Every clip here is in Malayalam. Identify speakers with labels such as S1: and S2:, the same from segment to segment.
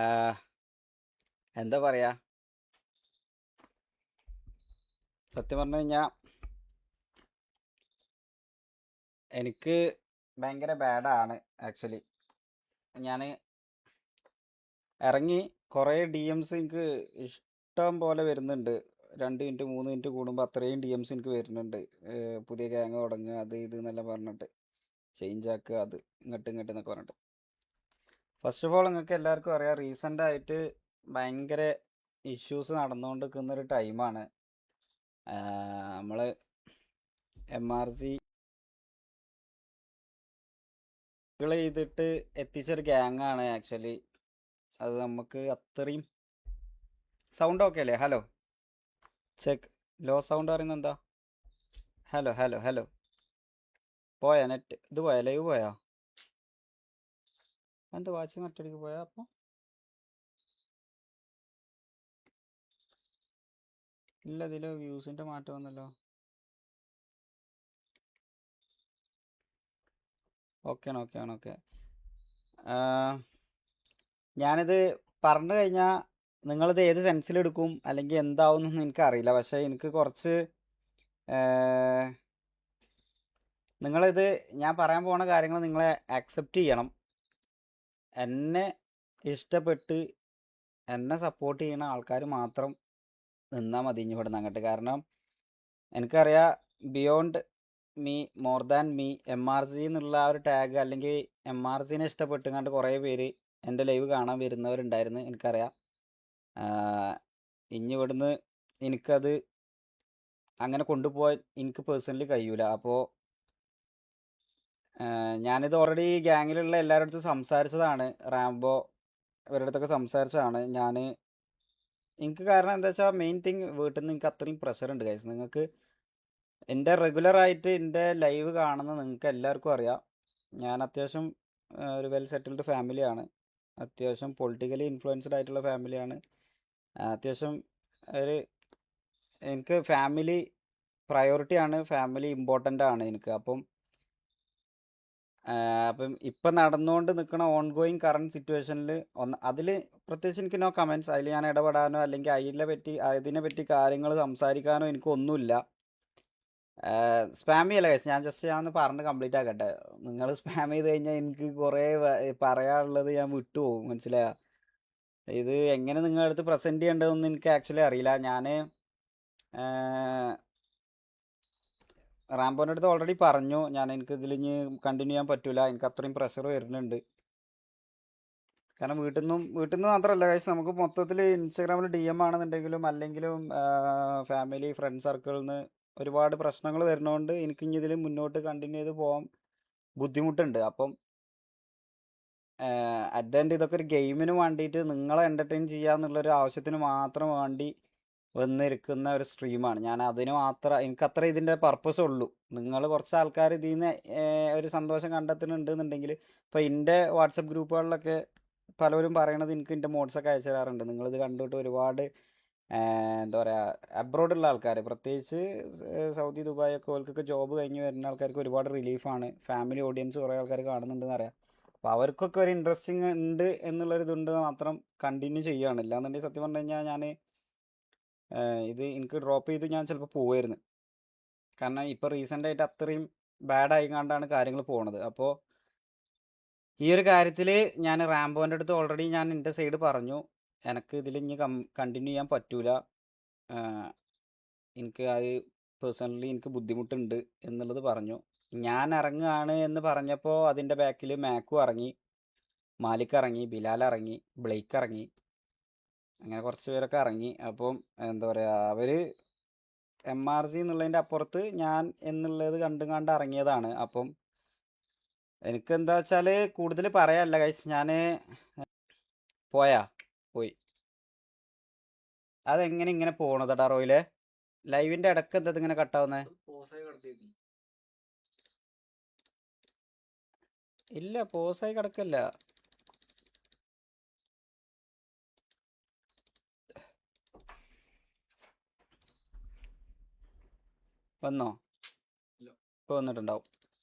S1: ആഹ്, എന്താ പറയാ, സത്യം പറഞ്ഞു കഴിഞ്ഞാൽ എനിക്ക് ഭയങ്കര ബാഡാണ് ആക്ച്വലി. ഞാൻ ഇറങ്ങി കുറേ ഡി എംസ് എനിക്ക് ഇഷ്ടം പോലെ വരുന്നുണ്ട്. 2 മിനിറ്റ് 3 മിനിറ്റ് കൂടുമ്പോൾ അത്രയും ഡി എംസ് എനിക്ക് വരുന്നുണ്ട്. പുതിയ ഗ്യാങ് തുടങ്ങുക, അത് ഇത് എന്നെല്ലാം പറഞ്ഞിട്ട് ചേഞ്ച് ആക്കുക, അത് ഇങ്ങോട്ട് ഇങ്ങോട്ട് എന്നൊക്കെ പറഞ്ഞിട്ട്. ഫസ്റ്റ് ഓഫ് ഓൾ നിങ്ങൾക്ക് എല്ലാവർക്കും അറിയാം, റീസെൻ്റ് ആയിട്ട് ഭയങ്കര ഇഷ്യൂസ് നടന്നുകൊണ്ടിരിക്കുന്ന ഒരു ടൈമാണ്. നമ്മൾ എം ആർ സി ചെയ്തിട്ട് എത്തിച്ചൊരു ഗ്യാങ്ങാണ് ആക്ച്വലി. അത് നമുക്ക് അത്രയും സൗണ്ട് ഓക്കെ അല്ലേ? Hello check. ലോ സൗണ്ട് പറയുന്നത് എന്താ? Hello hello hello. പോയാ നെറ്റ്? ഇത് പോയാ? ലൈവ് പോയാ? എന്താ വാച്ച് മറ്റടിക്ക് പോയാ? അപ്പോൾ ഇല്ല, ഇതിൽ വ്യൂസിൻ്റെ മാറ്റം വന്നല്ലോ. ഓക്കെയാണ് ഓക്കെയാണ് ഓക്കെ. ഞാനിത് പറഞ്ഞു കഴിഞ്ഞാൽ നിങ്ങളിത് ഏത് സെൻസിലെടുക്കും അല്ലെങ്കിൽ എന്താവും എന്നൊന്നും എനിക്കറിയില്ല. പക്ഷേ എനിക്ക് കുറച്ച് നിങ്ങളിത് ഞാൻ പറയാൻ പോണ കാര്യങ്ങൾ നിങ്ങളെ അക്സെപ്റ്റ് ചെയ്യണം. എന്നെ ഇഷ്ടപ്പെട്ട് എന്നെ സപ്പോർട്ട് ചെയ്യുന്ന ആൾക്കാർ മാത്രം നിന്നാൽ മതി ഇനി ഇവിടെ നിന്ന് അങ്ങോട്ട്. കാരണം എനിക്കറിയാം, beyond me, more than me, M R C എന്നുള്ള ആ ഒരു ടാഗ് അല്ലെങ്കിൽ എം ആർ സിനെ ഇഷ്ടപ്പെട്ടുകൊണ്ട് കുറേ പേര് എൻ്റെ ലൈവ് കാണാൻ വരുന്നവരുണ്ടായിരുന്നു, എനിക്കറിയാം. ഇനി ഇവിടുന്ന് എനിക്കത് അങ്ങനെ കൊണ്ടുപോകാൻ എനിക്ക് പേഴ്സണലി കഴിയൂല. അപ്പോൾ ഞാനിത് ഓൾറെഡി ഗ്യാങ്ങിലുള്ള എല്ലാവരുടെ അടുത്തും സംസാരിച്ചതാണ്. റാംബോ ഇവരുടെ അടുത്തൊക്കെ സംസാരിച്ചതാണ് ഞാൻ. എനിക്ക് കാരണം എന്താ വെച്ചാൽ മെയിൻ തിങ്, വീട്ടിൽ നിന്ന് എനിക്ക് അത്രയും പ്രഷർ ഉണ്ട് ഗൈസ്. നിങ്ങൾക്ക് എൻ്റെ റെഗുലറായിട്ട് എൻ്റെ ലൈവ് കാണുന്ന നിങ്ങൾക്ക് എല്ലാവർക്കും അറിയാം, ഞാൻ അത്യാവശ്യം ഒരു വെൽ സെറ്റിൽഡ് ഫാമിലിയാണ്. അത്യാവശ്യം പൊളിറ്റിക്കലി ഇൻഫ്ലുവൻസ്ഡ് ആയിട്ടുള്ള ഫാമിലിയാണ്. അത്യാവശ്യം ഒരു എനിക്ക് ഫാമിലി പ്രയോറിറ്റിയാണ്, ഫാമിലി ഇമ്പോർട്ടൻ്റ് ആണ് എനിക്ക്. അപ്പം ഇപ്പം നടന്നുകൊണ്ട് നിൽക്കുന്ന ഓൺ ഗോയിങ് കറണ്ട് സിറ്റുവേഷനിൽ അതിൽ പ്രത്യേകിച്ച് എനിക്ക് നോ കമൻറ്റ്സ്. അതിൽ ഞാൻ ഇടപെടാനോ അല്ലെങ്കിൽ അതിനെ പറ്റി കാര്യങ്ങൾ സംസാരിക്കാനോ എനിക്കൊന്നുമില്ല. സ്പാം ചെയ്യല്ല ഗൈസ്, ഞാൻ ഒന്ന് പറഞ്ഞ് കംപ്ലീറ്റ് ആക്കട്ടെ. നിങ്ങൾ സ്പാം ചെയ്ത് കഴിഞ്ഞാൽ എനിക്ക് കുറേ പറയാനുള്ളത് ഞാൻ വിട്ടുപോകും, മനസ്സിലായോ? ഇത് എങ്ങനെ നിങ്ങളുടെ അടുത്ത് പ്രസൻറ്റ് ചെയ്യേണ്ടതെന്ന് എനിക്ക് ആക്ച്വലി അറിയില്ല. ഞാൻ റാംബോൻ്റെ അടുത്ത് ഓൾറെഡി പറഞ്ഞു, എനിക്ക് ഇതിൽ ഇനി കണ്ടിന്യൂ ചെയ്യാൻ പറ്റില്ല, എനിക്ക് അത്രയും പ്രഷർ വരുന്നുണ്ട്. കാരണം വീട്ടിൽ നിന്ന് മാത്രമല്ല ഗൈസ്, നമുക്ക് മൊത്തത്തിൽ ഇൻസ്റ്റാഗ്രാമിൽ ഡി എം ആണെന്നുണ്ടെങ്കിലും അല്ലെങ്കിലും ഫാമിലി ഫ്രണ്ട് സർക്കിളിൽ നിന്ന് ഒരുപാട് പ്രശ്നങ്ങൾ വരുന്നതുകൊണ്ട് എനിക്ക് ഇനി ഇതിൽ മുന്നോട്ട് കണ്ടിന്യൂ ചെയ്ത് പോകാൻ ബുദ്ധിമുട്ടുണ്ട്. അപ്പം അറ്റ് ദ എൻഡ് ഇതൊക്കെ ഒരു ഗെയിമിന് വേണ്ടിയിട്ട് നിങ്ങളെ എൻ്റർടൈൻ ചെയ്യാന്നുള്ളൊരു ആവശ്യത്തിന് മാത്രം വേണ്ടി വന്നിരിക്കുന്ന ഒരു സ്ട്രീമാണ്. ഞാൻ അതിന് മാത്രം, എനിക്കത്ര ഇതിൻ്റെ പർപ്പസ് ഉള്ളൂ. നിങ്ങൾ കുറച്ച് ആൾക്കാർ ഇതിൽ നിന്ന് ഒരു സന്തോഷം കണ്ടെത്തുന്നുണ്ട് എന്നുണ്ടെങ്കിൽ, ഇപ്പോൾ എൻ്റെ വാട്സപ്പ് ഗ്രൂപ്പുകളിലൊക്കെ പലരും പറയണത് എനിക്ക് എൻ്റെ മോഡ്സൊക്കെ അയച്ചു തരാറുണ്ട്. നിങ്ങളിത് കണ്ടിട്ട് ഒരുപാട് എന്താ പറയുക, അബ്രോഡുള്ള ആൾക്കാർ, പ്രത്യേകിച്ച് സൗദി ദുബായ് ഒക്കെ, ഓൾക്കൊക്കെ ജോബ് കഴിഞ്ഞ് വരുന്ന ആൾക്കാർക്ക് ഒരുപാട് റിലീഫാണ്. ഫാമിലി ഓഡിയൻസ് കുറേ ആൾക്കാർ കാണുന്നുണ്ടെന്ന് അറിയാം. അപ്പോൾ അവർക്കൊക്കെ ഒരു ഇൻട്രസ്റ്റിംഗ് ഉണ്ട് എന്നുള്ളൊരിതുണ്ട് മാത്രം കണ്ടിന്യൂ ചെയ്യുകയാണ്. ഇല്ലാന്നുണ്ടെങ്കിൽ സത്യം പറഞ്ഞു കഴിഞ്ഞാൽ ഞാൻ ഇത് എനിക്ക് ഡ്രോപ്പ് ചെയ്ത് ഞാൻ ചിലപ്പോൾ പോവായിരുന്നു. കാരണം ഇപ്പോൾ റീസെൻ്റായിട്ട് അത്രയും ബാഡായി കണ്ടാണ് കാര്യങ്ങൾ പോണത്. അപ്പോൾ ഈ ഒരു കാര്യത്തിൽ ഞാൻ റാംബോൻ്റെ അടുത്ത് ഓൾറെഡി ഞാൻ എൻ്റെ സൈഡ് പറഞ്ഞു, എനിക്ക് ഇതിൽ ഇനി കണ്ടിന്യൂ ചെയ്യാൻ പറ്റൂല, എനിക്ക് അത് പേഴ്സണലി എനിക്ക് ബുദ്ധിമുട്ടുണ്ട് എന്നുള്ളത് പറഞ്ഞു. ഞാൻ ഇറങ്ങുകയാണ് എന്ന് പറഞ്ഞപ്പോൾ അതിൻ്റെ ബാക്കിൽ മാക്കു ഇറങ്ങി, മാലിക് ഇറങ്ങി, ബിലാൽ ഇറങ്ങി, ബ്ലേക്ക് ഇറങ്ങി, അങ്ങനെ കുറച്ച് പേരൊക്കെ ഇറങ്ങി. അപ്പം എന്താ പറയുക, അവർ എം ആർ സി എന്നുള്ളതിൻ്റെ അപ്പുറത്ത് ഞാൻ എന്നുള്ളത് കണ്ടും കണ്ട് ഇറങ്ങിയതാണ്. അപ്പം എനിക്കെന്താ വെച്ചാൽ കൂടുതൽ പറയാനല്ല ഗൈസ്. ഞാൻ പോയി. അതെങ്ങനെ ഇങ്ങനെ പോണതടാ റോയിലെ? ലൈവിൻ്റെ ഇടയ്ക്ക് എന്താ ഇങ്ങനെ കട്ടാവുന്നേ? ഇല്ല, പോസായി കിടക്കല്ല. വന്നോ? ഇപ്പോൾ വന്നിട്ടുണ്ടാവും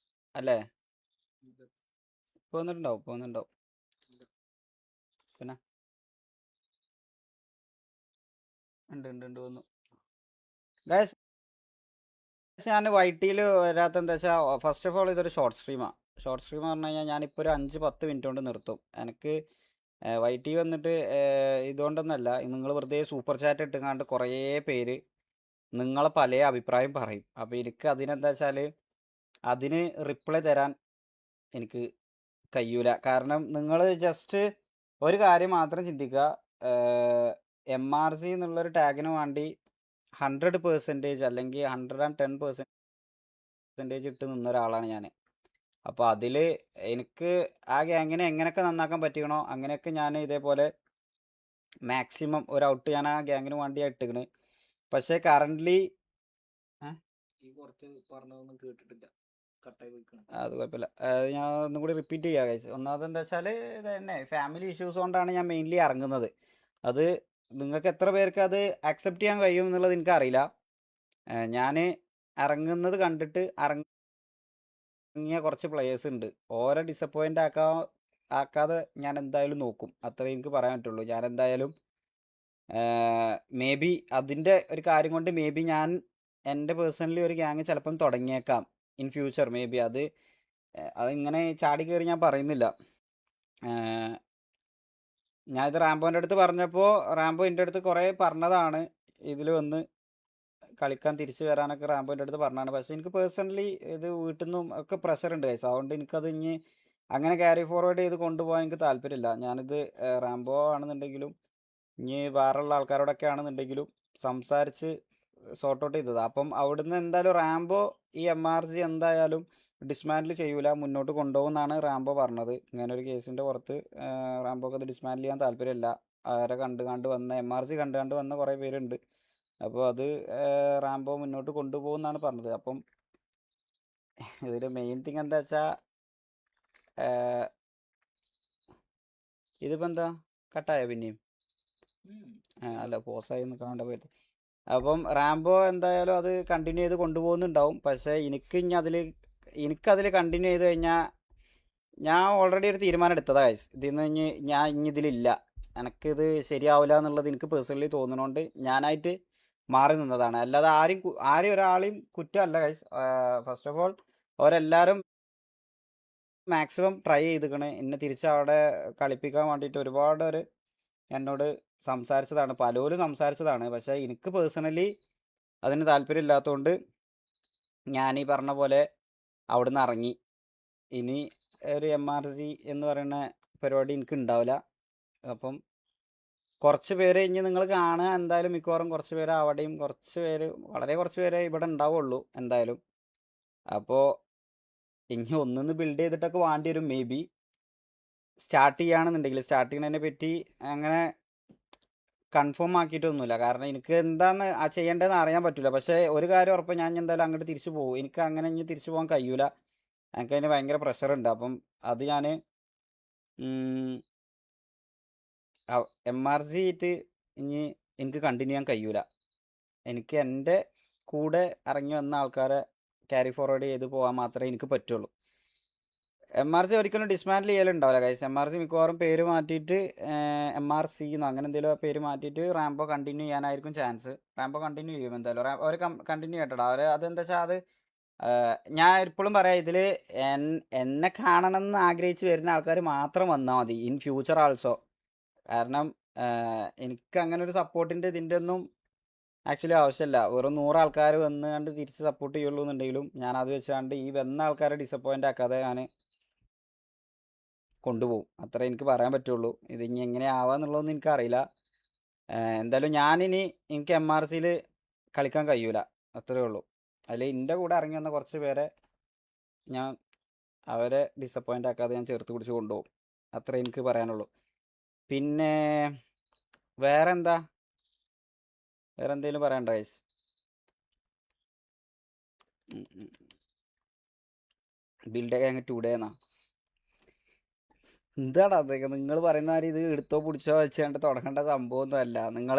S1: അല്ലേ? ഇപ്പോൾ വന്നിട്ടുണ്ടാവും പിന്നെ ഉണ്ട് ഉണ്ട് ഉണ്ട് വന്നു. ഗൈസ് ഞാൻ വൈറ്റിയിൽ വരാത്ത എന്താ വെച്ചാൽ ഫസ്റ്റ് ഓഫ് ഓൾ ഇതൊരു ഷോർട്ട് സ്ട്രീമാണ്. ഷോർട്ട് സ്ട്രീം പറഞ്ഞു കഴിഞ്ഞാൽ ഞാനിപ്പോൾ ഒരു 5-10 മിനിറ്റ് കൊണ്ട് നിർത്തും. എനിക്ക് വൈറ്റി വന്നിട്ട് ഇതുകൊണ്ടൊന്നല്ല, നിങ്ങൾ വെറുതെ സൂപ്പർ ചാറ്റ് ഇട്ടുങ്ങാണ്ട് കുറേ പേര് നിങ്ങളെ പല അഭിപ്രായം പറയും. അപ്പോൾ എനിക്ക് അതിനെന്താ വെച്ചാൽ അതിന് റിപ്ലൈ തരാൻ എനിക്ക് കഴിയൂല. കാരണം നിങ്ങൾ ജസ്റ്റ് ഒരു കാര്യം മാത്രം ചിന്തിക്കുക, MRC എന്നുള്ളൊരു ടാഗിന് വേണ്ടി 100% അല്ലെങ്കിൽ 110% ഇട്ട് നിന്ന ഒരാളാണ് ഞാൻ. അപ്പോൾ അതിൽ എനിക്ക് ആ ഗ്യാങ്ങിനെ എങ്ങനെയൊക്കെ നന്നാക്കാൻ പറ്റിക്കണോ അങ്ങനെയൊക്കെ ഞാൻ ഇതേപോലെ മാക്സിമം ഒരു ഔട്ട് ഞാൻ ആ ഗ്യാങ്ങിന് വേണ്ടിയാണ് ഇട്ടിക്കണ്. പക്ഷേ കറൻ്റ്ലി
S2: ഈ കുറച്ച് പറഞ്ഞതൊന്നും കേട്ടിട്ടില്ല, കട്ടായി പോയിക്കണം.
S1: അത് കുഴപ്പമില്ല. ഞാൻ ഒന്നും കൂടി റിപ്പീറ്റ് ചെയ്യാം ഗൈസ്. ഒന്നാമത് എന്താ വെച്ചാൽ ഇത് തന്നെ ഫാമിലി ഇഷ്യൂസ് കൊണ്ടാണ് ഞാൻ മെയിൻലി ഇറങ്ങുന്നത്. അത് നിങ്ങൾക്ക് എത്ര പേർക്ക് അത് അക്സെപ്റ്റ് ചെയ്യാൻ കഴിയും എന്നുള്ളത് എനിക്കറിയില്ല. ഞാൻ ഇറങ്ങുന്നത് കണ്ടിട്ട് ഇറങ്ങിയ കുറച്ച് പ്ലെയേഴ്സ് ഉണ്ട്. ഓരോ ഡിസപ്പോയിൻ്റ് ആക്കാതെ ഞാൻ എന്തായാലും നോക്കും. അത്രേ എനിക്ക് പറയാൻ പറ്റുള്ളൂ. ഞാൻ എന്തായാലും മേ ബി അതിൻ്റെ ഒരു കാര്യം കൊണ്ട് മേ ബി ഞാൻ എൻ്റെ പേഴ്സണലി ഒരു ഗ്യാങ് ചിലപ്പം തുടങ്ങിയേക്കാം ഇൻ ഫ്യൂച്ചർ. മേ ബി അതിങ്ങനെ ചാടി കയറി ഞാൻ പറയുന്നില്ല. ഞാൻ ഇത് റാംബോൻ്റെ അടുത്ത് പറഞ്ഞപ്പോൾ റാംബോ എൻ്റെ അടുത്ത് കുറേ പറഞ്ഞതാണ് ഇതിൽ വന്ന് കളിക്കാൻ തിരിച്ചു വരാനൊക്കെ റാംബോൻ്റെ അടുത്ത് പറഞ്ഞതാണ്. പക്ഷേ എനിക്ക് പേഴ്സണലി ഇത് വീട്ടിൽ നിന്നും ഒക്കെ പ്രഷറുണ്ട് ഗൈസ്. അതുകൊണ്ട് എനിക്കത് ഇനി അങ്ങനെ ക്യാരി ഫോർവേഡ് ചെയ്ത് കൊണ്ടുപോകാൻ എനിക്ക് താല്പര്യമില്ല. ഞാനിത് റാംബോ ആണെന്നുണ്ടെങ്കിലും ഇനി വേറെയുള്ള ആൾക്കാരോടൊക്കെ ആണെന്നുണ്ടെങ്കിലും സംസാരിച്ച് സോർട്ട് ഔട്ട് ചെയ്തത്. അപ്പം അവിടുന്ന് എന്തായാലും റാംബോ ഈ MRG എന്തായാലും ഡിസ്മാൻഡിൽ ചെയ്യൂല, മുന്നോട്ട് കൊണ്ടുപോകുമെന്നാണ് റാംബോ പറഞ്ഞത്. ഇങ്ങനെ ഒരു കേസിൻ്റെ പുറത്ത് റാംബോക്ക് അത് ഡിസ്മാൻഡിൽ ചെയ്യാൻ താല്പര്യമില്ല. അവരെ കണ്ട് വന്ന MRG കണ്ട് വന്ന കുറേ പേരുണ്ട്. അപ്പോൾ അത് റാംബോ മുന്നോട്ട് കൊണ്ടുപോകുമെന്നാണ് പറഞ്ഞത്. അപ്പം ഇതിൽ മെയിൻ തിങ് എന്താ വെച്ചാൽ ഇതിപ്പോൾ എന്താ കട്ടായോ പിന്നെയും? അല്ല പോസായി കാണേണ്ട പോയത്. അപ്പം റാംബോ എന്തായാലും അത് കണ്ടിന്യൂ ചെയ്ത് കൊണ്ടുപോകുന്നുണ്ടാവും. പക്ഷേ എനിക്കതിൽ കണ്ടിന്യൂ ചെയ്ത് കഴിഞ്ഞാൽ ഞാൻ ഓൾറെഡി ഒരു തീരുമാനം എടുത്തതാണ് ഗൈസ്. ഇതിൽ നിന്ന് ഞാൻ ഇനി ഇതിലില്ല, എനിക്കിത് ശരിയാവില്ല എന്നുള്ളത് എനിക്ക് പേഴ്സണലി തോന്നുന്നതുകൊണ്ട് ഞാനായിട്ട് മാറി നിന്നതാണ്. അല്ലാതെ ആരും ഒരാളെയും കുറ്റമല്ല ഗൈസ്. ഫസ്റ്റ് ഓഫ് ഓൾ അവരെല്ലാവരും മാക്സിമം ട്രൈ ചെയ്തിക്കണ് എന്നെ തിരിച്ചവിടെ കളിപ്പിക്കാൻ വേണ്ടിയിട്ട്. ഒരുപാട് പേര് എന്നോട് സംസാരിച്ചതാണ്, പലരും സംസാരിച്ചതാണ്. പക്ഷേ എനിക്ക് പേഴ്സണലി അതിന് താല്പര്യമില്ലാത്തതുകൊണ്ട് ഞാൻ ഈ പറഞ്ഞ പോലെ അവിടുന്ന് ഇറങ്ങി. ഇനി ഒരു MRG എന്ന് പറയുന്ന പരിപാടി എനിക്ക് ഉണ്ടാവില്ല. അപ്പം കുറച്ച് പേര് ഇനി നിങ്ങൾ കാണുക എന്തായാലും മിക്കവാറും കുറച്ച് പേര് അവിടെയും കുറച്ച് പേര്, വളരെ കുറച്ച് പേരെ ഇവിടെ ഉണ്ടാവുള്ളൂ എന്തായാലും. അപ്പോൾ ഇനി ഒന്നൊന്ന് ബിൽഡ് ചെയ്തിട്ടൊക്കെ വേണ്ടി വരും മേ ബി. സ്റ്റാർട്ട് ചെയ്യുകയാണെന്നുണ്ടെങ്കിൽ സ്റ്റാർട്ട് ചെയ്യുന്നതിനെ പറ്റി അങ്ങനെ കൺഫേം ആക്കിയിട്ടൊന്നുമില്ല. കാരണം എനിക്ക് എന്താന്ന് ചെയ്യേണ്ടതെന്ന് അറിയാൻ പറ്റില്ല. പക്ഷേ ഒരു കാര്യം ഉറപ്പ്, ഞാൻ എന്തായാലും അങ്ങോട്ട് തിരിച്ചു പോകും. എനിക്ക് അങ്ങനെ ഇനി തിരിച്ചു പോകാൻ കഴിയൂല. എനിക്കതിന് ഭയങ്കര പ്രഷറുണ്ട്. അപ്പം അത് ഞാൻ MRG ആയിട്ട് ഇനി എനിക്ക് കണ്ടിന്യൂ ചെയ്യാൻ കഴിയൂല. എനിക്ക് എൻ്റെ കൂടെ ഇറങ്ങി വന്ന ആൾക്കാരെ ക്യാരി ഫോർവേഡ് ചെയ്ത് പോകാൻ മാത്രമേ എനിക്ക് പറ്റുള്ളൂ. MRG ഒരിക്കലും ഡിസ്മാൻഡിൽ ചെയ്യലുണ്ടാവില്ല ഗൈസ്. MRG മിക്കവാറും പേര് മാറ്റിയിട്ട് MRC എന്നോ അങ്ങനെ എന്തെങ്കിലും പേര് മാറ്റിയിട്ട് റാംബോ കണ്ടിന്യൂ ചെയ്യാനായിരിക്കും ചാൻസ്. റാംബോ കണ്ടിന്യൂ ചെയ്യും എന്തായാലും. അവർ കണ്ടിന്യൂ ചെയ്യട്ടടാ. അതെന്താ വെച്ചാൽ അത് ഞാൻ എപ്പോഴും പറയാം, ഇതിൽ എന്നെ കാണണമെന്ന് ആഗ്രഹിച്ച് വരുന്ന ആൾക്കാർ മാത്രം വന്നാൽ മതി ഇൻ ഫ്യൂച്ചർ ആൾസോ. കാരണം എനിക്ക് അങ്ങനെ ഒരു സപ്പോർട്ടിൻ്റെ ഇതിൻ്റെ ഒന്നും ആക്ച്വലി ആവശ്യമില്ല. വെറും 100 ആൾക്കാർ വന്ന് കണ്ട് തിരിച്ച് സപ്പോർട്ട് ചെയ്യുള്ളൂ എന്നുണ്ടെങ്കിലും ഞാൻ അത് വെച്ചാണ്ട് ഈ വന്ന ആൾക്കാരെ ഡിസപ്പോയിൻ്റ് ആക്കാതെ ഞാൻ കൊണ്ടുപോകും. അത്രേ എനിക്ക് പറയാൻ പറ്റുള്ളൂ. ഇത് ഇനി എങ്ങനെ ആവാന്നുള്ളതൊന്നും എനിക്കറിയില്ല. എന്തായാലും എനിക്ക് MRCയിൽ കളിക്കാൻ കഴിയൂല, അത്രേ ഉള്ളൂ. അതിൽ എൻ്റെ കൂടെ ഇറങ്ങി വന്ന കുറച്ച് പേരെ ഞാൻ അവരെ ഡിസപ്പോയിൻ്റ് ആക്കാതെ ഞാൻ ചേർത്ത് പിടിച്ച് കൊണ്ടുപോകും. അത്രേ എനിക്ക് പറയാനുള്ളൂ. പിന്നെ വേറെ എന്തെങ്കിലും പറയണ്ട ഗൈസ്? ബിൽഡ് ഗ്യാങ് 2 ഡേ എന്നാ എന്താടാ അതൊക്കെ നിങ്ങൾ പറയുന്ന മാതിരി ഇത് എടുത്തോ പിടിച്ചോ വെച്ചുകൊണ്ട് തുടങ്ങേണ്ട സംഭവമൊന്നും അല്ല. നിങ്ങൾ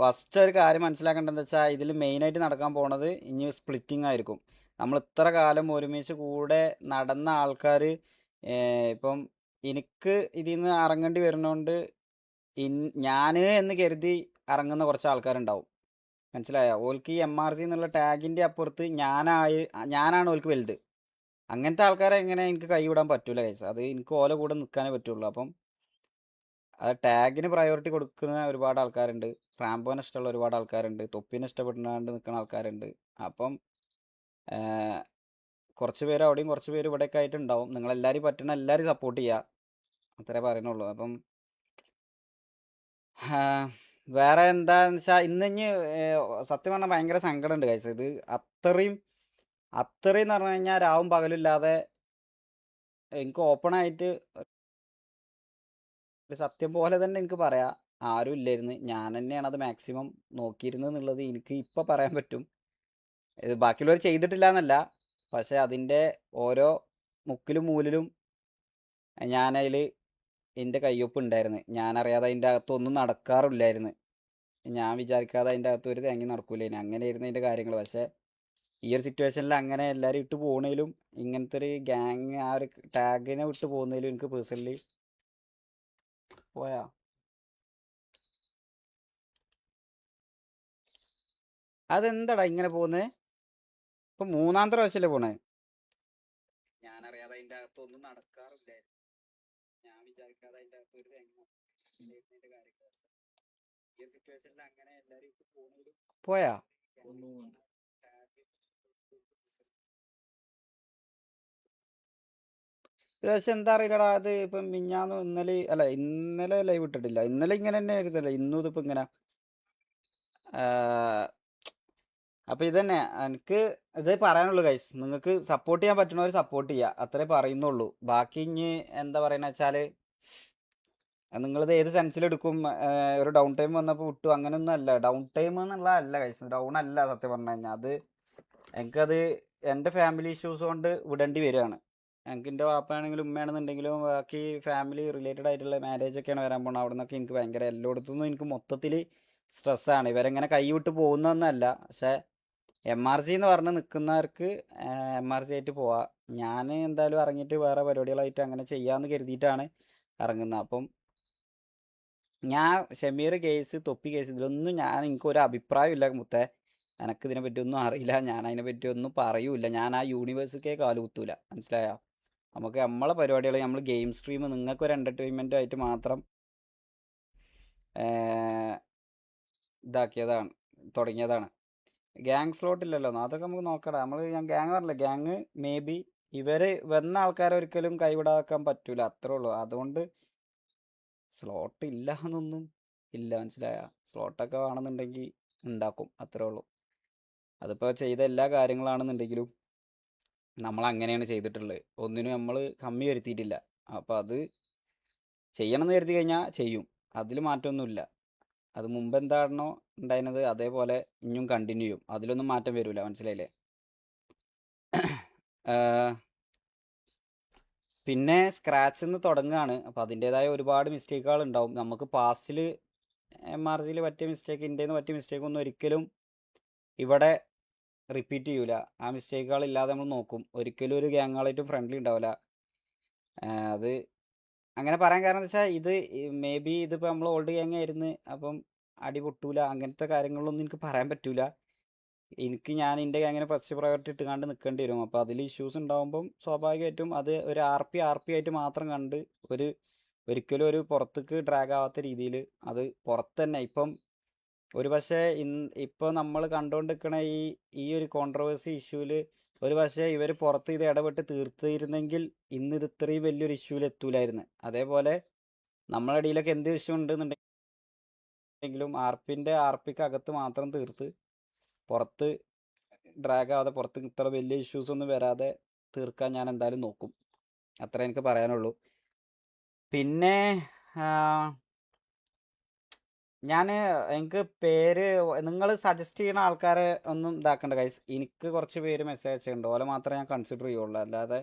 S1: ഫസ്റ്റ് ഒരു കാര്യം മനസ്സിലാക്കേണ്ടതെന്ന് വെച്ചാൽ ഇതിൽ മെയിനായിട്ട് നടക്കാൻ പോണത് ഇനി സ്പ്ലിറ്റിംഗ് ആയിരിക്കും. നമ്മൾ ഇത്ര കാലം ഒരുമിച്ച് കൂടെ നടന്ന ആൾക്കാർ ഇപ്പം എനിക്ക് ഇതിൽ നിന്ന് ഇറങ്ങേണ്ടി വരുന്നതുകൊണ്ട് ഞാൻ എന്ന് കരുതി ഇറങ്ങുന്ന കുറച്ച് ആൾക്കാരുണ്ടാവും. മനസ്സിലായോ? ഓൽക്ക് ഈ MRC എന്നുള്ള ടാഗിൻ്റെ അപ്പുറത്ത് ഞാനാണ് ഓൽക്ക് വലുത്. അങ്ങനത്തെ ആൾക്കാരെ എങ്ങനെ എനിക്ക് കൈ വിടാൻ പറ്റൂല ഗൈസ്. അത് എനിക്ക് ഓല കൂടെ നിൽക്കാനേ പറ്റുള്ളൂ. അപ്പം അത് ടാഗിന് പ്രയോറിറ്റി കൊടുക്കുന്ന ഒരുപാട് ആൾക്കാരുണ്ട്. റാംബോനെ ഇഷ്ടമുള്ള ഒരുപാട് ആൾക്കാരുണ്ട്. തൊപ്പിനെ ഇഷ്ടപ്പെട്ടുകൊണ്ട് നിൽക്കുന്ന ആൾക്കാരുണ്ട്. അപ്പം കുറച്ച് പേര് അവിടെയും കുറച്ച് പേര് ഇവിടെയൊക്കെ ആയിട്ട് ഉണ്ടാവും. നിങ്ങളെല്ലാവരും പറ്റുന്ന എല്ലാവരും സപ്പോർട്ട് ചെയ്യുക, അത്രേ പറയുന്നുള്ളൂ. അപ്പം വേറെ എന്താന്ന് വെച്ചാൽ ഇന്ന് സത്യം പറഞ്ഞാൽ ഭയങ്കര സങ്കടമുണ്ട് ഗൈസ്. ഇത് അത്രയും എന്ന് പറഞ്ഞു കഴിഞ്ഞാൽ രാവും പകലില്ലാതെ എനിക്ക് ഓപ്പണായിട്ട് ഒരു സത്യം പോലെ തന്നെ എനിക്ക് പറയാം, ആരും ഇല്ലായിരുന്നു. ഞാൻ തന്നെയാണ് അത് മാക്സിമം നോക്കിയിരുന്നത് എന്നുള്ളത് എനിക്ക് ഇപ്പം പറയാൻ പറ്റും. ഇത് ബാക്കിയുള്ളവർ ചെയ്തിട്ടില്ല എന്നല്ല, പക്ഷെ അതിൻ്റെ ഓരോ മുക്കിലും മൂലിലും ഞാനതിൽ എൻ്റെ കയ്യൊപ്പ് ഉണ്ടായിരുന്നു. ഞാനറിയാതെ അതിൻ്റെ അകത്തൊന്നും നടക്കാറില്ലായിരുന്നു. ഞാൻ വിചാരിക്കാതെ അതിൻ്റെ അകത്ത് ഒരു തേങ്ങി നടക്കൂലേന്. അങ്ങനെയായിരുന്നു അതിൻ്റെ കാര്യങ്ങൾ. പക്ഷേ ഈ ഒരു സിറ്റുവേഷനിൽ അങ്ങനെ എല്ലാവരും ഇട്ട് പോകുന്നതിലും ഇങ്ങനത്തെ ഒരു ഗ്യാങ് ആ ഒരു ടാഗിനെ വിട്ട് പോകുന്നതിലും എനിക്ക് പേഴ്സണലി പോയാ അതെന്താടാ ഇങ്ങനെ പോകുന്നത്? ഇപ്പൊ 3-ാമത്തെ പ്രാവശ്യമല്ലേ പോണേ? ഞാനറിയാതെ അതിൻ്റെ അകത്തൊന്നും നടക്കാറില്ലായിരുന്നു. ഞാൻ വിചാരിക്കാതെ അതിൻ്റെ അകത്ത് ഒരു തേങ്ങ കാര്യങ്ങൾ. ഈ ഒരു സിറ്റുവേഷനിൽ അങ്ങനെ എല്ലാവരും ഇട്ട് പോകുന്നതിലും പോയാ
S2: ഒന്നും വേണ്ട.
S1: പക്ഷെ എന്താ അറിയില്ലടാ, അത് ഇപ്പം മിഞ്ഞാന്ന് ഇന്നലെ ലൈവ് ഇട്ടിട്ടില്ല. ഇന്നലെ ഇങ്ങനെ തന്നെ ആയിരുന്നല്ലോ. ഇന്നും ഇതിപ്പോ ഇങ്ങനെ. അപ്പൊ ഇതന്നെ എനിക്ക് ഇത് പറയാനുള്ളൂ ഗൈസ്. നിങ്ങൾക്ക് സപ്പോർട്ട് ചെയ്യാൻ പറ്റുന്നവർ സപ്പോർട്ട് ചെയ്യുക, അത്രേ പറയുന്നുള്ളൂ. ബാക്കി ഇനി എന്താ പറയുന്ന വെച്ചാല് നിങ്ങളിത് ഏത് സെൻസിലെടുക്കും. ഒരു ഡൗൺ ടൈം വന്നപ്പോൾ വിട്ടു അങ്ങനെയൊന്നും അല്ല. ഡൗൺ ടൈം എന്നുള്ള അല്ല ഗൈസ്, ഡൗൺ അല്ല. സത്യം പറഞ്ഞു കഴിഞ്ഞാൽ അത് എനിക്കത് എൻ്റെ ഫാമിലി ഇഷ്യൂസ് കൊണ്ട് വിടേണ്ടി വരികയാണ്. എനിക്ക് എൻ്റെ വാപ്പയാണെങ്കിലും ഉമ്മയാണെന്നുണ്ടെങ്കിലും ബാക്കി ഫാമിലി റിലേറ്റഡ് ആയിട്ടുള്ള മാരേജ് ഒക്കെയാണ് വരാൻ പോകുന്നത്. അവിടെ നിന്നൊക്കെ എനിക്ക് ഭയങ്കര എല്ലായിടത്തുനിന്നും എനിക്ക് മൊത്തത്തിൽ സ്ട്രെസ്സാണ്. ഇവരെങ്ങനെ കൈ വിട്ട് പോകുന്നതൊന്നുമല്ല, പക്ഷേ MRC എന്ന് പറഞ്ഞ് നിൽക്കുന്നവർക്ക് MRC ആയിട്ട് പോവാം. ഞാൻ എന്തായാലും ഇറങ്ങിയിട്ട് വേറെ പരിപാടികളായിട്ട് അങ്ങനെ ചെയ്യാമെന്ന് കരുതിയിട്ടാണ് ഇറങ്ങുന്നത്. അപ്പം ഞാൻ ഷമീർ കേസ്, തൊപ്പി കേസ്, ഇതിലൊന്നും എനിക്കൊരു അഭിപ്രായമില്ല മുത്തേ. എനിക്ക് ഇതിനെ പറ്റി ഒന്നും അറിയില്ല. ഞാൻ അതിനെ പറ്റി ഒന്നും പറയൂല. ഞാൻ ആ യൂണിവേഴ്സിക്കേ കാലുകുത്തൂല. മനസ്സിലായോ? നമുക്ക് നമ്മളെ പരിപാടികൾ, നമ്മൾ ഗെയിം സ്ട്രീം നിങ്ങൾക്കൊരു എൻ്റർടൈൻമെൻ്റ് ആയിട്ട് മാത്രം ഇതാക്കിയതാണ്, തുടങ്ങിയതാണ്. ഗ്യാങ് സ്ലോട്ട് ഇല്ലല്ലോ, അതൊക്കെ നമുക്ക് നോക്കടാ. ഞാൻ ഗ്യാങ് പറഞ്ഞില്ല, ഗ്യാങ് മേ ബി ഇവർ വന്ന ആൾക്കാരെ ഒരിക്കലും കൈവിടാക്കാൻ പറ്റൂല, അത്രേ ഉള്ളൂ. അതുകൊണ്ട് സ്ലോട്ട് ഇല്ല എന്നൊന്നും ഇല്ല, മനസ്സിലായ? സ്ലോട്ടൊക്കെ വേണമെന്നുണ്ടെങ്കിൽ ഉണ്ടാക്കും, അത്രേ ഉള്ളൂ. അതിപ്പോൾ ചെയ്ത എല്ലാ കാര്യങ്ങളാണെന്നുണ്ടെങ്കിലും നമ്മൾ അങ്ങനെയാണ് ചെയ്തിട്ടുള്ളത്. ഒന്നിനും നമ്മൾ കമ്മി വരുത്തിയിട്ടില്ല. അപ്പോൾ അത് ചെയ്യണമെന്ന് കരുതി കഴിഞ്ഞാൽ ചെയ്യും, അതിൽ മാറ്റമൊന്നുമില്ല. അത് മുമ്പ് എന്താണോ ഉണ്ടായിരുന്നത് അതേപോലെ ഇനിയും കണ്ടിന്യൂ ചെയ്യും, അതിലൊന്നും മാറ്റം വരില്ല. മനസ്സിലായില്ലേ? പിന്നെ സ്ക്രാച്ചിൽ നിന്ന് തുടങ്ങുകയാണ്. അപ്പോൾ അതിൻ്റേതായ ഒരുപാട് മിസ്റ്റേക്കുകൾ ഉണ്ടാവും. നമുക്ക് പാസ്റ്റിൽ MRCയിൽ പറ്റിയ മിസ്റ്റേക്ക്, ഇന്ത്യയിൽ നിന്ന് പറ്റിയ മിസ്റ്റേക്ക് ഒന്നും ഒരിക്കലും ഇവിടെ റിപ്പീറ്റ് ചെയ്യൂല. ആ മിസ്റ്റേക്കുകൾ ഇല്ലാതെ നമ്മൾ നോക്കും. ഒരിക്കലും ഒരു ഗ്യാങ്ങുകളായിട്ടും ഫ്രണ്ട്ലി ഉണ്ടാവില്ല. അത് അങ്ങനെ പറയാൻ കാരണം എന്താ വെച്ചാൽ ഇത് മേ ബി ഇതിപ്പോൾ നമ്മൾ ഓൾഡ് ഗ്യാങ് ആയിരുന്നു, അപ്പം അടി പൊട്ടൂല, അങ്ങനത്തെ കാര്യങ്ങളൊന്നും എനിക്ക് പറയാൻ പറ്റൂല. ഞാൻ എൻ്റെ ഗ്യാങ്ങിനെ ഫസ്റ്റ് പ്രയോറിറ്റി ഇട്ടുകൊണ്ട് നിൽക്കേണ്ടി വരും. അപ്പോൾ അതിൽ ഇഷ്യൂസ് ഉണ്ടാകുമ്പം സ്വാഭാവികമായിട്ടും അത് ഒരു RP ആയിട്ട് മാത്രം കണ്ട് ഒരിക്കലും ഒരു പുറത്തേക്ക് ഡ്രാഗ് ആവാത്ത രീതിയിൽ അത് പുറത്ത് തന്നെ. ഇപ്പം ഒരു പക്ഷേ ഇപ്പോൾ നമ്മൾ കണ്ടുകൊണ്ടിരിക്കണ ഈ ഒരു കോൺട്രവേഴ്സി ഇഷ്യൂവിൽ ഒരു പക്ഷേ ഇവർ പുറത്ത് ഇത് ഇടപെട്ട് തീർത്തിരുന്നെങ്കിൽ ഇന്ന് ഇത് ഇത്രയും വലിയൊരു ഇഷ്യൂവിൽ എത്തൂലായിരുന്നു. അതേപോലെ നമ്മളെ ഇടയിലൊക്കെ എന്ത് ഇഷ്യൂ ഉണ്ടെന്നുണ്ടെങ്കിലും RPക്ക് അകത്ത് മാത്രം തീർത്ത് പുറത്ത് ഡ്രാഗ് ആവാതെ, പുറത്ത് ഇത്ര വലിയ ഇഷ്യൂസ് ഒന്നും വരാതെ തീർക്കാൻ ഞാൻ എന്തായാലും നോക്കും. അത്ര എനിക്ക് പറയാനുള്ളൂ. പിന്നെ എനിക്ക് പേര് നിങ്ങൾ സജസ്റ്റ് ചെയ്യുന്ന ആൾക്കാരെ ഒന്നും ഇതാക്കണ്ട ഗൈസ്. എനിക്ക് കുറച്ച് പേര് മെസ്സേജ് അയച്ചിട്ടുണ്ട്, ഓലെ മാത്രമേ ഞാൻ കൺസിഡർ ചെയ്യുള്ളൂ. അല്ലാതെ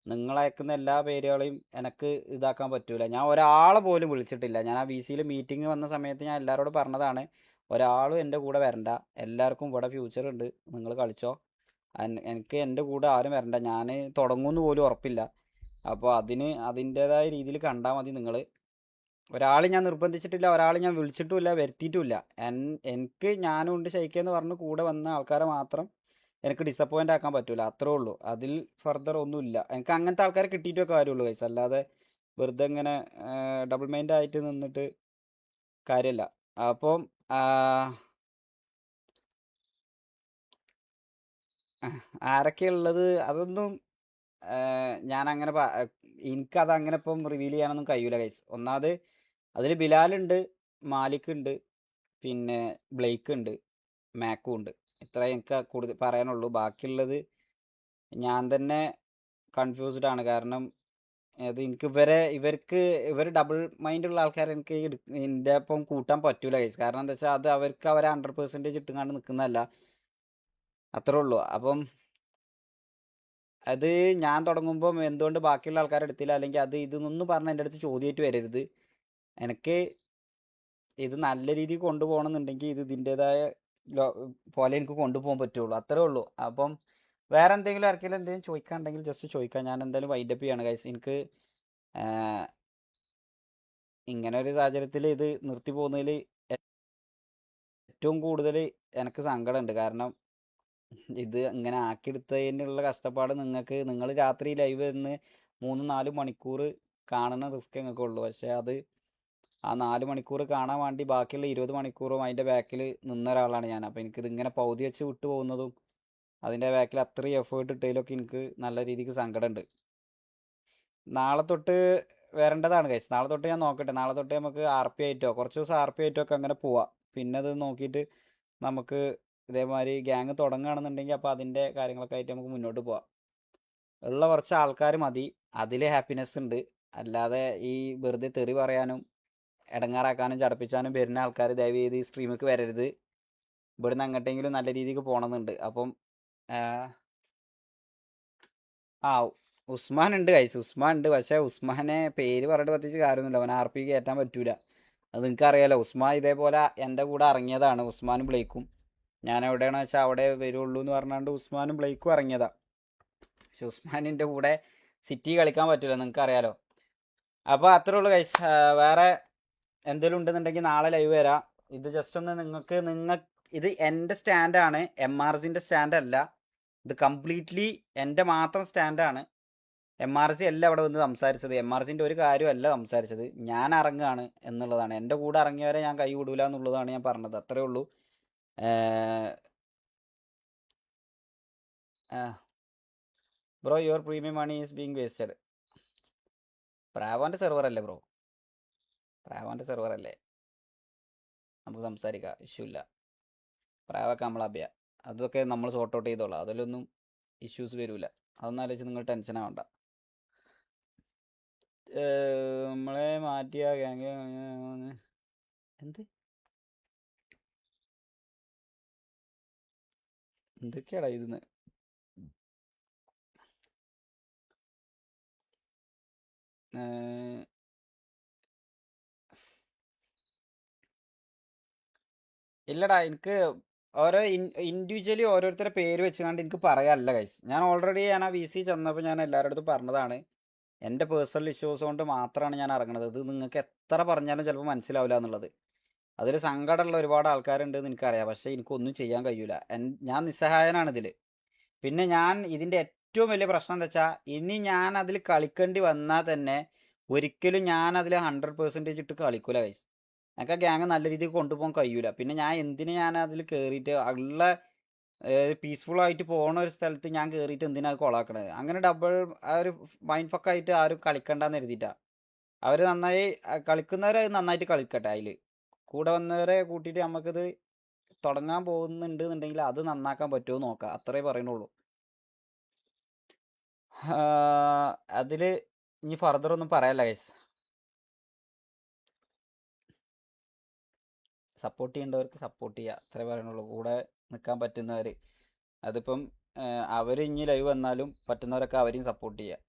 S1: നിങ്ങൾ അയക്കുന്ന എല്ലാ പേരുകളെയും എനിക്ക് ഇതാക്കാൻ പറ്റൂല. ഞാൻ ഒരാളെ പോലും വിളിച്ചിട്ടില്ല. ഞാൻ ആ VCയിൽ മീറ്റിംഗ് വന്ന സമയത്ത് ഞാൻ എല്ലാവരോടും പറഞ്ഞതാണ്, ഒരാളും എൻ്റെ കൂടെ വരണ്ട, എല്ലാവർക്കും ഇവിടെ ഫ്യൂച്ചർ ഉണ്ട്, നിങ്ങൾ കളിച്ചോ, എനിക്ക് എൻ്റെ കൂടെ ആരും വരണ്ട, ഞാൻ തുടങ്ങുമെന്ന് പോലും ഉറപ്പില്ല. അപ്പോൾ അതിൻ്റേതായ രീതിയിൽ കണ്ടാൽ മതി നിങ്ങൾ. ഒരാൾ ഞാൻ നിർബന്ധിച്ചിട്ടില്ല, ഒരാൾ ഞാൻ വിളിച്ചിട്ടുമില്ല, വരുത്തിയിട്ടുമില്ല. എനിക്ക് ഞാനും ഉണ്ട് ഷെയ്ക്കെന്ന് പറഞ്ഞ് കൂടെ വന്ന ആൾക്കാരെ മാത്രം എനിക്ക് ഡിസപ്പോയിൻ്റ് ആക്കാൻ പറ്റൂല, അത്രേ ഉള്ളൂ. അതിൽ ഫർദർ ഒന്നുമില്ല. എനിക്ക് അങ്ങനത്തെ ആൾക്കാരെ കിട്ടിയിട്ടേ കാര്യമുള്ളൂ ഗൈസ്. അല്ലാതെ വെറുതെ ഇങ്ങനെ ഡബിൾ മൈൻഡ് ആയിട്ട് നിന്നിട്ട് കാര്യമില്ല. അപ്പം ആരൊക്കെ ഉള്ളത് അതൊന്നും ഞാൻ അങ്ങനെ എനിക്കത് അങ്ങനെ ഇപ്പം റിവീൽ ചെയ്യാനൊന്നും കഴിയൂല ഗൈസ്. ഒന്നാമത് അതിൽ ബിലാലുണ്ട്, മാലിക് ഉണ്ട്, പിന്നെ ബ്ലേക്ക് ഉണ്ട്, മാക്കും ഉണ്ട്. ഇത്ര എനിക്ക് കൂടുതൽ പറയാനുള്ളൂ. ബാക്കിയുള്ളത് ഞാൻ തന്നെ കൺഫ്യൂസ്ഡ് ആണ്. കാരണം അത് എനിക്ക് ഇവർ ഡബിൾ മൈൻഡ് ഉള്ള ആൾക്കാരെ എനിക്ക് എൻ്റെ ഒപ്പം കൂട്ടാൻ പറ്റൂല ഗൈസ്. കാരണം എന്താ വെച്ചാൽ അത് അവർക്ക് അവരെ 100% ഇട്ടുകൊണ്ട് നിൽക്കുന്നതല്ല, അത്രേ ഉള്ളൂ. അപ്പം അത് ഞാൻ തുടങ്ങുമ്പം എന്തുകൊണ്ട് ബാക്കിയുള്ള ആൾക്കാരെ എടുത്തില്ല, അല്ലെങ്കിൽ അത് ഇതൊന്നും പറഞ്ഞ് എൻ്റെ അടുത്ത് ചോദ്യമായിട്ട് വരരുത്. എനിക്ക് ഇത് നല്ല രീതിയിൽ കൊണ്ടുപോകണമെന്നുണ്ടെങ്കിൽ ഇത് ഇതിൻ്റെതായ പോലെ എനിക്ക് കൊണ്ടുപോകാൻ പറ്റുള്ളൂ, അത്രേ ഉള്ളൂ. അപ്പം വേറെ എന്തെങ്കിലും ആർക്കെങ്കിലും എന്തെങ്കിലും ചോദിക്കാനുണ്ടെങ്കിൽ ജസ്റ്റ് ചോദിക്കാം. ഞാൻ എന്തായാലും വൈൻഡപ്പ് ചെയ്യാണ് ഗൈസ്. എനിക്ക് ഇങ്ങനെ ഒരു സാഹചര്യത്തിൽ ഇത് നിർത്തി പോകുന്നതിൽ ഏറ്റവും കൂടുതൽ എനിക്ക് സങ്കടമുണ്ട്. കാരണം ഇത് ഇങ്ങനെ ആക്കിയെടുത്തതിനുള്ള കഷ്ടപ്പാട് നിങ്ങൾ രാത്രി ലൈവ് നിന്ന് 3-4 മണിക്കൂർ കാണുന്ന റിസ്ക് നിങ്ങൾക്ക് ഉള്ളൂ. പക്ഷേ അത് ആ 4 മണിക്കൂർ കാണാൻ വേണ്ടി ബാക്കിയുള്ള 20 മണിക്കൂറും അതിൻ്റെ ബാക്കിൽ നിന്ന ഒരാളാണ് ഞാൻ. അപ്പോൾ എനിക്കിത് ഇങ്ങനെ പകുതി വെച്ച് വിട്ടു പോകുന്നതും അതിൻ്റെ ബാക്കിൽ അത്രയും എഫേർട്ട് ഇട്ടതിലൊക്കെ എനിക്ക് നല്ല രീതിക്ക് സങ്കടമുണ്ട്. നാളെ തൊട്ട് വരേണ്ടതാണ് ഗൈസ്. നാളെ തൊട്ട് ഞാൻ നോക്കട്ടെ. നാളെ തൊട്ട് നമുക്ക് RP ആയിട്ടോ കുറച്ച് ദിവസം RP ആയിട്ടോ ഒക്കെ അങ്ങനെ പോവാം. പിന്നെ അത് നോക്കിയിട്ട് നമുക്ക് ഇതേമാതിരി ഗ്യാങ് തുടങ്ങുകയാണെന്നുണ്ടെങ്കിൽ അപ്പോൾ അതിൻ്റെ കാര്യങ്ങളൊക്കെ ആയിട്ട് നമുക്ക് മുന്നോട്ട് പോവാം. ഉള്ള കുറച്ച് ആൾക്കാർ മതി, അതിൽ ഹാപ്പിനെസ് ഉണ്ട്. അല്ലാതെ ഈ വെറുതെ തെറി പറയാനും ഇടങ്ങാറാക്കാനും ചടപ്പിച്ചാനും വരുന്ന ആൾക്കാർ ദയവ് ചെയ്ത് ഈ സ്ട്രീമിലേക്ക് വരരുത്. ഇവിടുന്ന് അങ്ങോട്ടെങ്കിലും നല്ല രീതിക്ക് പോകണമെന്നുണ്ട്. അപ്പം ഉസ്മാൻ ഉണ്ട് ഗൈസ്, ഉസ്മാൻ ഉണ്ട്. പക്ഷേ ഉസ്മാനെ പേര് പറഞ്ഞിട്ട് പ്രത്യേകിച്ച് കാര്യമൊന്നുമില്ല. അവൻ RP കയറ്റാൻ പറ്റൂല, അത് നിങ്ങൾക്ക് അറിയാലോ. ഉസ്മാൻ ഇതേപോലെ എൻ്റെ കൂടെ ഇറങ്ങിയതാണ്, ഉസ്മാനും ബ്ലേക്കും. ഞാൻ എവിടെയാണെന്ന് വെച്ചാൽ അവിടെ വരുള്ളൂ എന്ന് പറഞ്ഞാണ്ട് ഉസ്മാനും ബ്ലേക്കും ഇറങ്ങിയതാ. പക്ഷെ ഉസ്മാനിൻ്റെ കൂടെ സിറ്റി കളിക്കാൻ പറ്റില്ല, നിങ്ങൾക്ക് അറിയാലോ. അപ്പോൾ അത്രേ ഉള്ളൂ ഗൈസ്. വേറെ എന്തെങ്കിലും ഉണ്ടെന്നുണ്ടെങ്കിൽ നാളെ ലൈവ് വരാം. ഇത് ജസ്റ്റ് ഒന്ന് ഇത് എൻ്റെ സ്റ്റാൻഡാണ്, MRCൻ്റെ സ്റ്റാൻഡല്ല. ഇത് കംപ്ലീറ്റ്ലി എൻ്റെ മാത്രം സ്റ്റാൻഡാണ്. MRC അല്ല അവിടെ വന്ന് സംസാരിച്ചത്, MRCൻ്റെ ഒരു കാര്യമല്ല സംസാരിച്ചത്. ഞാൻ ഇറങ്ങുകയാണ് എന്നുള്ളതാണ്. എൻ്റെ കൂടെ ഇറങ്ങിയവരെ ഞാൻ കൈ വിടൂല എന്നുള്ളതാണ് ഞാൻ പറഞ്ഞത്, അത്രേ ഉള്ളൂ. Bro your premium money is being wasted. പ്രാവാൻ്റെ സെർവർ അല്ലേ ബ്രോ, പ്രാവാൻ്റെ സെർവർ അല്ലേ, നമുക്ക് സംസാരിക്കാം, ഇഷ്യൂ ഇല്ല. പ്രാവൊക്കെ നമ്മൾ അഭയ, അതൊക്കെ നമ്മൾ സോർട്ട് ഔട്ട് ചെയ്തോളാം, അതിലൊന്നും ഇഷ്യൂസ് വരില്ല. അതൊന്നും ആലോചിച്ച് നിങ്ങൾ ടെൻഷൻ ആവണ്ട. നമ്മളെ മാറ്റിയ ഗ്യാങ് എന്തൊക്കെയാടാ ഇതിന്ന്. ഇല്ലടാ, എനിക്ക് ഓരോ ഇൻഡിവിജ്വലി ഓരോരുത്തരുടെ പേര് വെച്ചുകൊണ്ട് എനിക്ക് പറയാനല്ല ഗൈസ്. ഞാൻ ഓൾറെഡി ആ VC ചെന്നപ്പോൾ ഞാൻ എല്ലാവരുടെ അടുത്തും പറഞ്ഞതാണ്, എൻ്റെ പേഴ്സണൽ ഇഷ്യൂസ് കൊണ്ട് മാത്രമാണ് ഞാൻ ഇറങ്ങുന്നത്. ഇത് നിങ്ങൾക്ക് എത്ര പറഞ്ഞാലും ചിലപ്പോൾ മനസ്സിലാവില്ല എന്നുള്ളത്. അതിൽ സങ്കടമുള്ള ഒരുപാട് ആൾക്കാരുണ്ടെന്ന് എനിക്കറിയാം, പക്ഷേ എനിക്കൊന്നും ചെയ്യാൻ കഴിയൂല. ഞാൻ നിസ്സഹായനാണ് ഇതിൽ. പിന്നെ ഞാൻ ഇതിൻ്റെ ഏറ്റവും വലിയ പ്രശ്നം എന്താ വെച്ചാൽ, ഇനി ഞാൻ അതിൽ കളിക്കേണ്ടി വന്നാൽ തന്നെ ഒരിക്കലും ഞാൻ അതിൽ 100% ഇട്ട് കളിക്കൂല ഗൈസ്. എനിക്ക് ആ ഗ്യാങ് നല്ല രീതിയിൽ കൊണ്ടുപോകാൻ കഴിയൂല. പിന്നെ ഞാൻ അതിൽ കയറിയിട്ട് ഉള്ള പീസ്ഫുൾ ആയിട്ട് പോകുന്ന ഒരു സ്ഥലത്ത് ഞാൻ കയറിയിട്ട് എന്തിനാ കൊളാക്കണത്? അങ്ങനെ ഡബിൾ ആ ഒരു മൈൻഡ് ഫക്കായിട്ട് ആരും കളിക്കണ്ടെന്ന് എഴുതിയിട്ടാ. അവർ നന്നായി കളിക്കുന്നവരെ നന്നായിട്ട് കളിക്കട്ടെ. അതിൽ കൂടെ വന്നവരെ കൂട്ടിയിട്ട് നമുക്കിത് തുടങ്ങാൻ പോകുന്നുണ്ട് എന്നുണ്ടെങ്കിൽ അത് നന്നാക്കാൻ പറ്റുമോ നോക്കാം, അത്രേ പറയുന്നുള്ളൂ. അതിൽ ഇനി ഫർദർ ഒന്നും പറയാല്ല ഗൈസ്. സപ്പോർട്ട് ചെയ്യേണ്ടവർക്ക് സപ്പോർട്ട് ചെയ്യുക, അത്രേ പറയുന്നുള്ളൂ. കൂടെ നിൽക്കാൻ പറ്റുന്നവർ, അതിപ്പം അവർ ഇനി ലൈവ് വന്നാലും പറ്റുന്നവരൊക്കെ അവരെയും സപ്പോർട്ട് ചെയ്യുക.